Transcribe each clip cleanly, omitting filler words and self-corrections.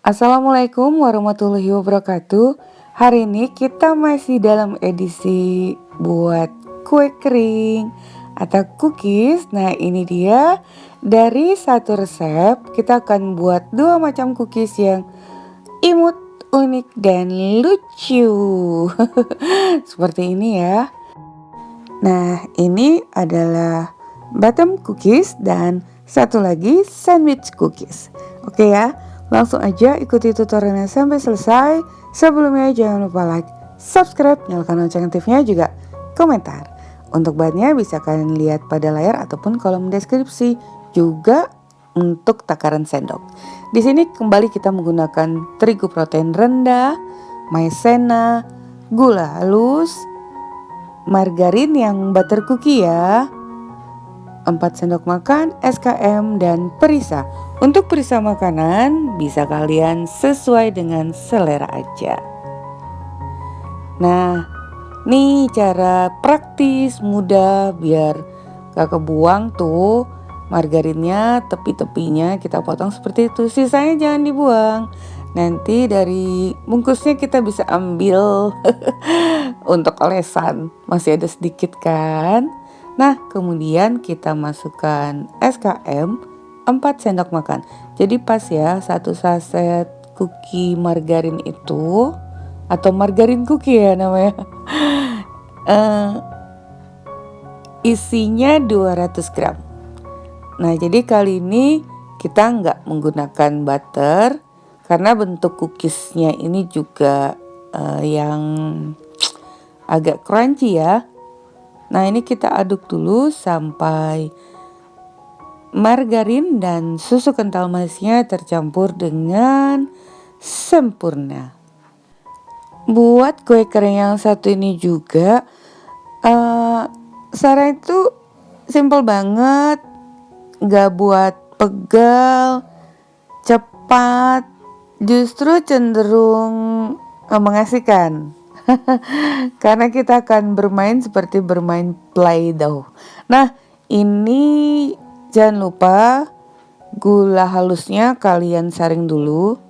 Assalamualaikum warahmatullahi wabarakatuh. Hari ini kita masih dalam edisi buat kue kering atau cookies. Nah, ini dia dari satu resep kita akan buat dua macam cookies yang imut, unik dan lucu. Seperti ini ya. Nah, ini adalah bottom cookies dan satu lagi sandwich cookies. Oke ya, langsung aja ikuti tutorialnya sampai selesai. Sebelumnya jangan lupa like, subscribe, nyalakan lonceng aktifnya juga komentar. Untuk bahannya bisa kalian lihat pada layar ataupun kolom deskripsi. Juga untuk takaran sendok. Di sini kembali kita menggunakan terigu protein rendah, maizena, gula halus, margarin yang butter cookie ya, 4 sendok makan SKM dan perisa. Untuk perisa makanan bisa kalian sesuai dengan selera aja. Nah, nih cara praktis mudah biar gak kebuang tuh. Margarinnya tepi-tepinya kita potong seperti itu, sisanya jangan dibuang. Nanti dari bungkusnya kita bisa ambil untuk olesan, masih ada sedikit kan. Nah, kemudian kita masukkan SKM 4 sendok makan. Jadi pas ya, satu saset cookie margarin itu, atau margarin cookie ya namanya, isinya 200 gram. Nah, jadi kali ini kita nggak menggunakan butter karena bentuk cookiesnya ini juga yang agak crunchy ya. Nah, ini kita aduk dulu sampai margarin dan susu kental manisnya tercampur dengan sempurna. Buat kue kering yang satu ini juga cara itu simple banget, gak buat pegal, cepat, justru cenderung mengasihkan. Karena kita akan bermain seperti bermain Play-Doh. Nah, ini jangan lupa gula halusnya kalian saring dulu.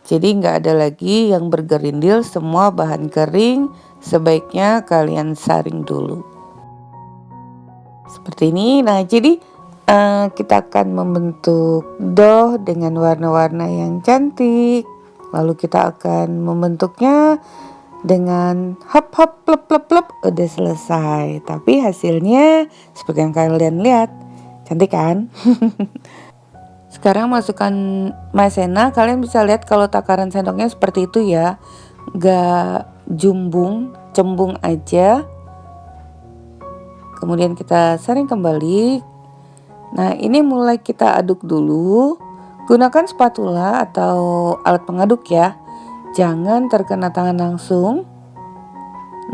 Jadi nggak ada lagi yang bergerindil, semua bahan kering sebaiknya kalian saring dulu. Seperti ini. Nah, jadi kita akan membentuk dough dengan warna-warna yang cantik. Lalu kita akan membentuknya dengan hop hop plep plep plep. Udah selesai. Tapi hasilnya seperti yang kalian lihat, cantik kan? Sekarang masukkan maizena. Kalian bisa lihat kalau takaran sendoknya seperti itu ya, gak jumbung, cembung aja. Kemudian kita saring kembali. Nah, ini mulai kita aduk dulu. Gunakan spatula atau alat pengaduk ya, jangan terkena tangan langsung.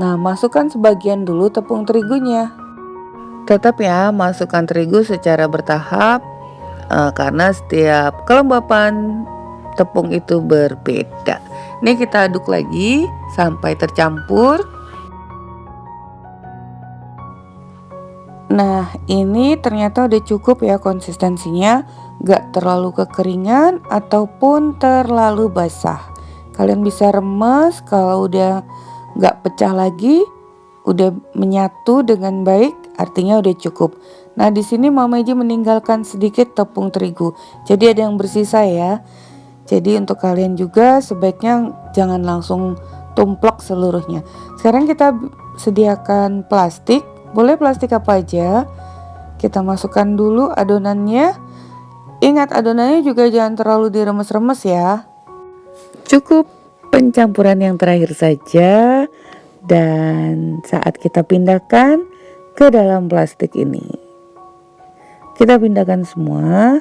Nah, masukkan sebagian dulu tepung terigunya. Tetap ya, masukkan terigu secara bertahap karena setiap kelembapan tepung itu berbeda. Ini kita aduk lagi sampai tercampur. Nah, ini ternyata udah cukup ya konsistensinya, gak terlalu kekeringan ataupun terlalu basah. Kalian bisa remes kalau udah gak pecah lagi, udah menyatu dengan baik, artinya udah cukup. Nah, di sini Mama Iji meninggalkan sedikit tepung terigu, jadi ada yang bersisa ya. Jadi untuk kalian juga sebaiknya jangan langsung tumplek seluruhnya. Sekarang kita sediakan plastik, boleh plastik apa aja. Kita masukkan dulu adonannya. Ingat adonannya juga jangan terlalu diremes-remes ya. Cukup pencampuran yang terakhir saja. Dan saat kita pindahkan ke dalam plastik ini, kita pindahkan semua.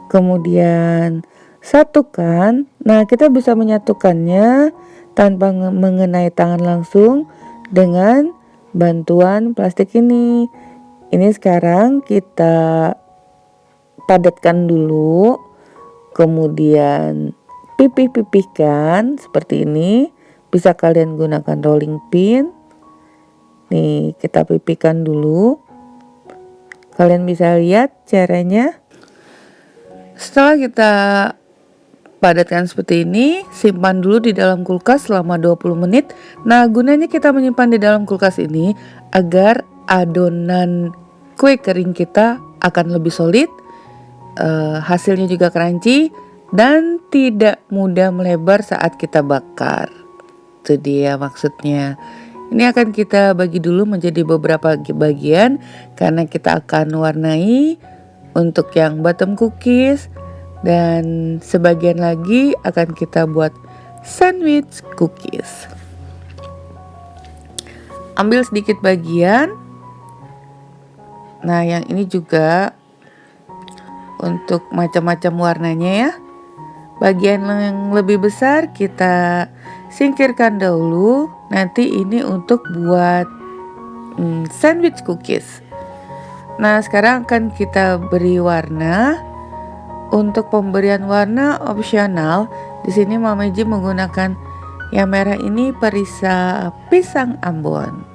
Kemudian satukan. Nah, kita bisa menyatukannya tanpa mengenai tangan langsung dengan bantuan plastik ini. Ini sekarang kita padatkan dulu. Kemudian pipih-pipihkan seperti ini. Bisa kalian gunakan rolling pin. Nih, kita pipihkan dulu. Kalian bisa lihat caranya. Setelah kita padatkan seperti ini, simpan dulu di dalam kulkas selama 20 menit. Nah, gunanya kita menyimpan di dalam kulkas ini agar adonan kue kering kita akan lebih solid, hasilnya juga crunchy dan tidak mudah melebar saat kita bakar. Itu dia maksudnya. Ini akan kita bagi dulu menjadi beberapa bagian karena kita akan warnai untuk yang bottom cookies dan sebagian lagi akan kita buat sandwich cookies. Ambil sedikit bagian. Nah, yang ini juga untuk macam-macam warnanya ya. Bagian yang lebih besar kita singkirkan dahulu. Nanti ini untuk buat sandwich cookies. Nah, sekarang akan kita beri warna. Untuk pemberian warna opsional, di sini Mama Iji menggunakan yang merah ini perisa pisang Ambon.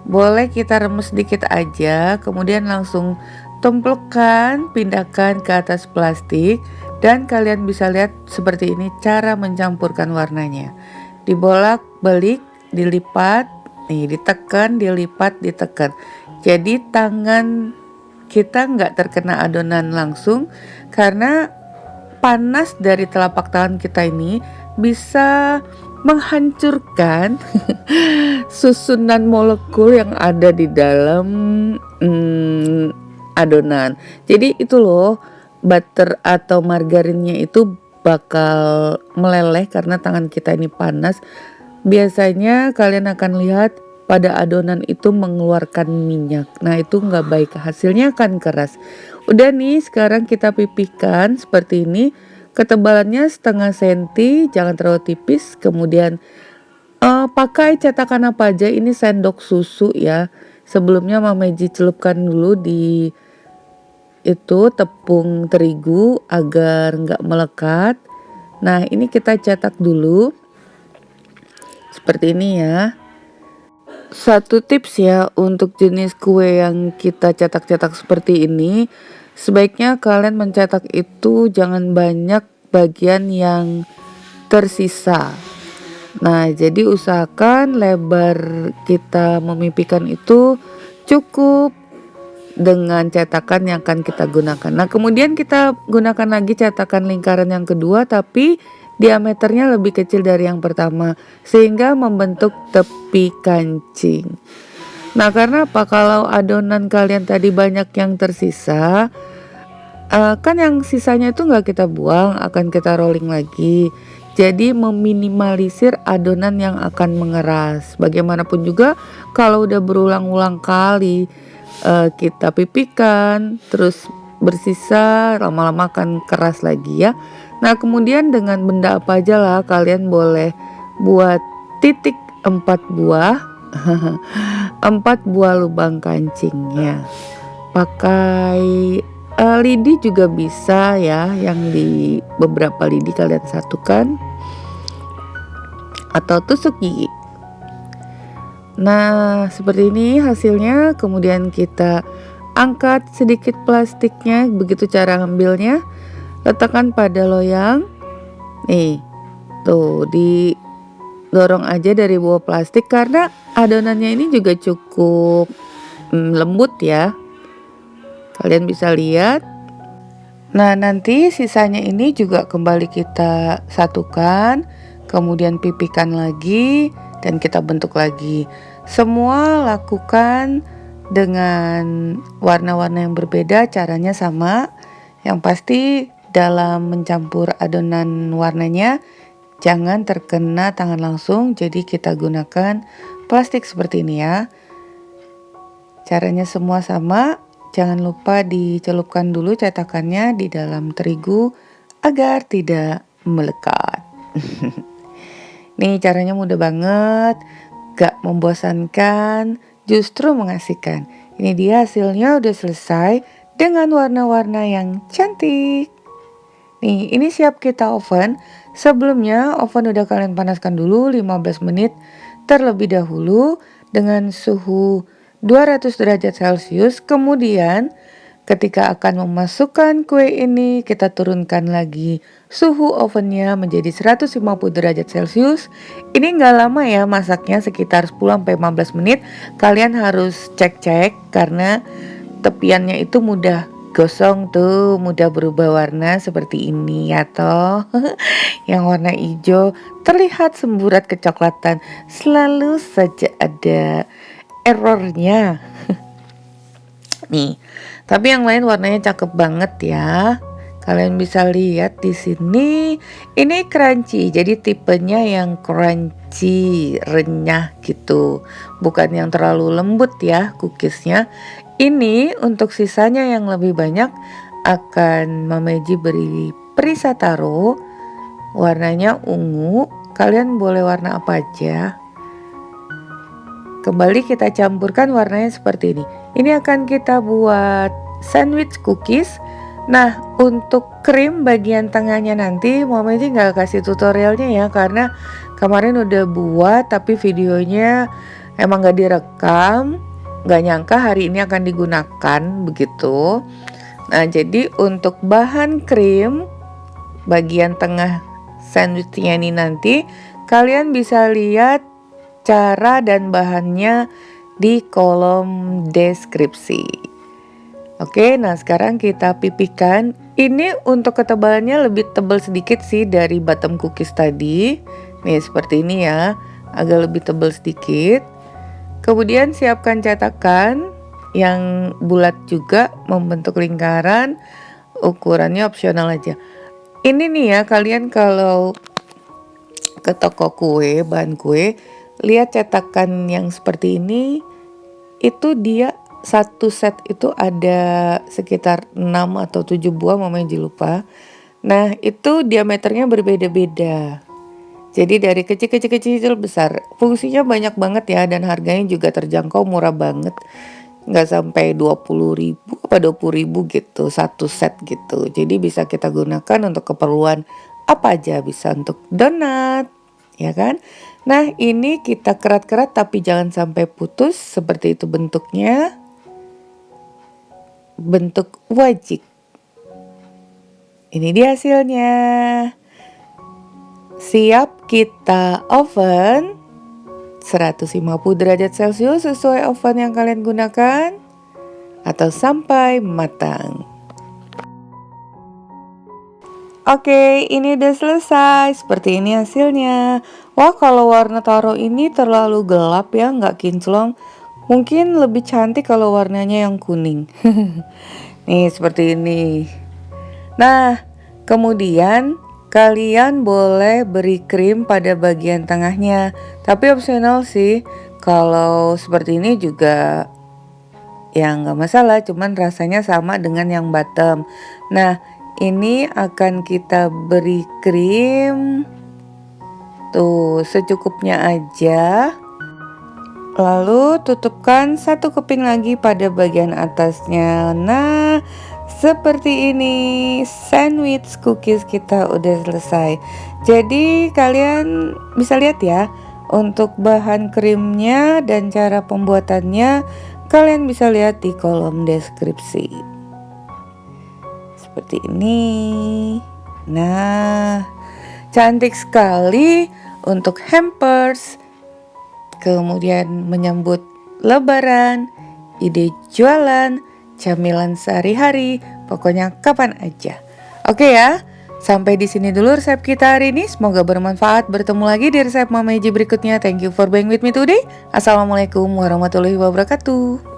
Boleh kita remes sedikit aja, kemudian langsung tempelkan, pindahkan ke atas plastik, dan kalian bisa lihat seperti ini cara mencampurkan warnanya. Dibolak-balik, dilipat, ditekan, dilipat, ditekan. Jadi tangan kita nggak terkena adonan langsung karena panas dari telapak tangan kita ini bisa menghancurkan susunan molekul yang ada di dalam adonan. Jadi itu loh, butter atau margarinnya itu bakal meleleh karena tangan kita ini panas. Biasanya kalian akan lihat pada adonan itu mengeluarkan minyak. Nah, itu nggak baik, hasilnya akan keras. Udah nih, sekarang kita pipihkan seperti ini. Ketebalannya setengah senti, jangan terlalu tipis. Kemudian pakai cetakan apa aja, ini sendok susu ya. Sebelumnya Mama Iji celupkan dulu di itu tepung terigu agar nggak melekat. Nah, ini kita cetak dulu seperti ini ya. Satu tips ya untuk jenis kue yang kita cetak-cetak seperti ini, sebaiknya kalian mencetak itu jangan banyak bagian yang tersisa. Nah, jadi usahakan lebar kita memipihkan itu cukup dengan cetakan yang akan kita gunakan. Nah, kemudian kita gunakan lagi cetakan lingkaran yang kedua tapi diameternya lebih kecil dari yang pertama sehingga membentuk tepi kancing. Nah, karena apa? Kalau adonan kalian tadi banyak yang tersisa, kan yang sisanya itu nggak kita buang, akan kita rolling lagi. Jadi meminimalisir adonan yang akan mengeras. Bagaimanapun juga kalau udah berulang-ulang kali kita pipihkan, terus bersisa, lama-lama akan keras lagi ya. Nah, kemudian dengan benda apa aja lah kalian boleh buat titik 4 buah 4 buah lubang kancingnya. Pakai lidi juga bisa ya, yang di beberapa lidi kalian satukan atau tusuk gigi. Nah, seperti ini hasilnya. Kemudian kita angkat sedikit plastiknya, begitu cara ngambilnya. Letakkan pada loyang. Nih, tuh didorong aja dari bawah plastik karena adonannya ini juga cukup lembut ya. Kalian bisa lihat. Nah, nanti sisanya ini juga kembali kita satukan, kemudian pipihkan lagi dan kita bentuk lagi. Semua lakukan dengan warna-warna yang berbeda, caranya sama. Yang pasti dalam mencampur adonan warnanya jangan terkena tangan langsung, jadi kita gunakan plastik seperti ini ya. Caranya semua sama, jangan lupa dicelupkan dulu cetakannya di dalam terigu agar tidak melekat. Nih, caranya mudah banget, gak membosankan, justru mengasihkan. Ini dia hasilnya udah selesai dengan warna-warna yang cantik. Nih, ini siap kita oven. Sebelumnya oven udah kalian panaskan dulu 15 menit terlebih dahulu dengan suhu 200 derajat Celcius. Kemudian Ketika akan memasukkan kue ini, kita turunkan lagi suhu ovennya menjadi 150 derajat Celcius. Ini nggak lama ya masaknya, sekitar 10-15 menit. Kalian harus cek-cek karena tepiannya itu mudah gosong tuh, mudah berubah warna seperti ini ya toh. Yang warna hijau terlihat semburat kecoklatan, selalu saja ada errornya. Nih, tapi yang lain warnanya cakep banget ya. Kalian bisa lihat di sini, ini crunchy, jadi tipenya yang crunchy, renyah gitu. Bukan yang terlalu lembut ya cookiesnya. Ini untuk sisanya yang lebih banyak akan Mameji beri Prisa Taro. Warnanya ungu, kalian boleh warna apa aja. Kembali kita campurkan warnanya seperti ini. Ini akan kita buat sandwich cookies. Nah, untuk krim bagian tengahnya nanti Mameji nggak kasih tutorialnya ya, karena kemarin udah buat tapi videonya emang nggak direkam. Nggak nyangka hari ini akan digunakan begitu. Nah, jadi untuk bahan krim bagian tengah sandwichnya ini nanti kalian bisa lihat cara dan bahannya di kolom deskripsi. Oke, nah sekarang kita pipihkan. Ini untuk ketebalannya lebih tebal sedikit sih dari bottom cookies tadi. Nih seperti ini ya, agak lebih tebal sedikit. Kemudian siapkan cetakan yang bulat juga membentuk lingkaran. Ukurannya opsional aja. Ini nih ya, kalian kalau ke toko kue, bahan kue, lihat cetakan yang seperti ini, itu dia satu set itu ada sekitar 6 atau 7 buah, Mameji lupa. Nah, itu diameternya berbeda-beda. Jadi dari kecil besar. Fungsinya banyak banget ya, dan harganya juga terjangkau, murah banget. Nggak sampai 20.000 apa 20.000 gitu, satu set gitu. Jadi bisa kita gunakan untuk keperluan apa aja, bisa untuk donat, ya kan? Nah, ini kita kerat-kerat tapi jangan sampai putus, seperti itu bentuknya. Bentuk wajik. Ini dia hasilnya. Siap kita oven 150 derajat Celcius sesuai oven yang kalian gunakan, atau sampai matang. Oke, ini udah selesai. Seperti ini hasilnya. Wah, kalau warna taro ini terlalu gelap ya, nggak kinclong. Mungkin lebih cantik kalau warnanya yang kuning. Nih, seperti ini. Nah, kemudian kalian boleh beri krim pada bagian tengahnya. Tapi opsional sih. Kalau seperti ini juga ya nggak masalah, cuman rasanya sama dengan yang bottom. Nah, ini akan kita beri krim tuh secukupnya aja. Lalu tutupkan satu keping lagi pada bagian atasnya. Nah, seperti ini sandwich cookies kita udah selesai. Jadi kalian bisa lihat ya, untuk bahan krimnya dan cara pembuatannya kalian bisa lihat di kolom deskripsi. Seperti ini. Nah, cantik sekali untuk hampers. Kemudian menyambut lebaran, ide jualan, camilan sehari-hari, pokoknya kapan aja. Oke ya, sampai di sini dulu resep kita hari ini. Semoga bermanfaat. Bertemu lagi di resep Mameji berikutnya. Thank you for being with me today. Assalamualaikum warahmatullahi wabarakatuh.